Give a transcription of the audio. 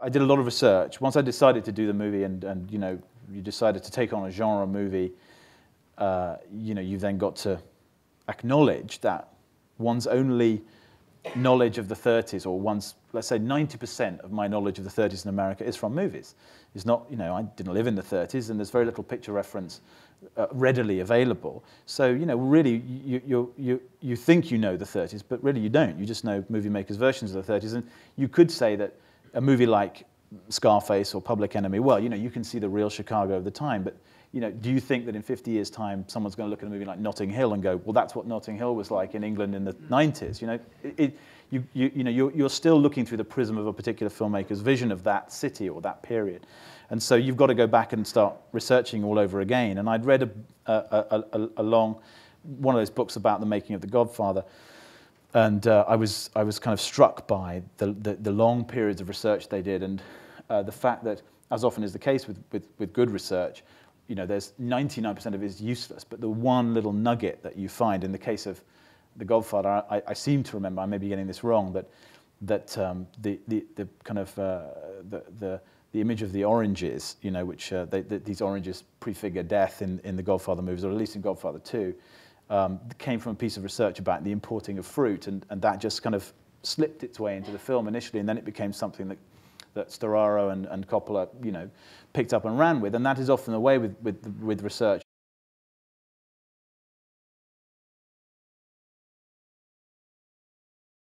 I did a lot of research. Once I decided to do the movie and you know, you decided to take on a genre movie, you know, you've then got to acknowledge that one's only knowledge of the 30s, or one's, let's say 90% of my knowledge of the 30s in America is from movies. It's not, you know, I didn't live in the 30s and there's very little picture reference readily available. So, you know, really you think you know the 30s, but really you don't. You just know movie makers' versions of the 30s. And you could say that a movie like Scarface or Public Enemy, well, you know, you can see the real Chicago of the time, but you know, do you think that in 50 years' time someone's going to look at a movie like Notting Hill and go, well, that's what Notting Hill was like in England in the 90s? You know, you're still looking through the prism of a particular filmmaker's vision of that city or that period. And so you've got to go back and start researching all over again. And I'd read one of those books about the making of The Godfather, and I was kind of struck by the long periods of research they did, and the fact that, as often is the case with good research, you know, there's 99% of it is useless, but the one little nugget that you find, in the case of The Godfather, I seem to remember, I may be getting this wrong, that the kind of the image of the oranges, you know, which these oranges prefigure death in the Godfather movies, or at least in Godfather 2, came from a piece of research about the importing of fruit, and that just kind of slipped its way into the film initially, and then it became something that Storaro and Coppola, you know, picked up and ran with. And that is often the way with research.